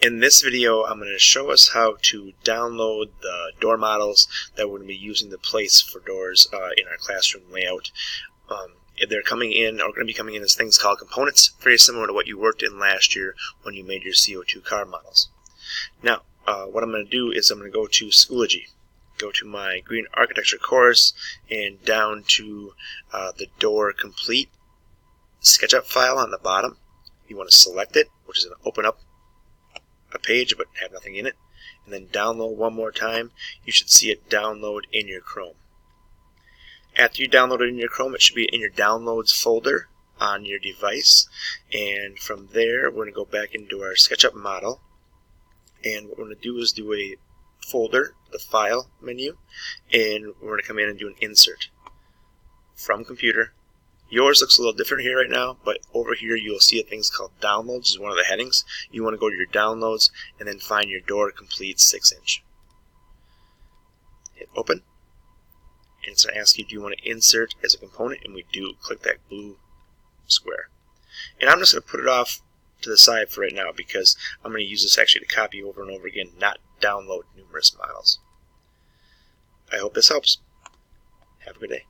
In this video, I'm going to show us how to download the door models that we're going to be using to place for doors in our classroom layout. They're coming in, or going to be coming in as things called components, very similar to what you worked in last year when you made your CO2 car models. Now, what I'm going to do is I'm going to go to Schoology, go to my green architecture course, and down to the door complete SketchUp file on the bottom. You want to select it, which is going to open up a page but have nothing in it, and then download one more time. You should see it download in your Chrome. After you download it in your Chrome, it should be in your downloads folder on your device, and from there we're going to go back into our SketchUp model, and what we're going to do is do a folder, the file menu, and we're going to come in and do an insert from computer. Yours looks a little different here right now, but over here you'll see a thing called downloads is one of the headings. You want to go to your downloads and then find your door complete 6-inch. Hit open, and it's going to ask you, do you want to insert as a component, and we do. Click that blue square. And I'm just going to put it off to the side for right now because I'm going to use this actually to copy over and over again, not download numerous models. I hope this helps. Have a good day.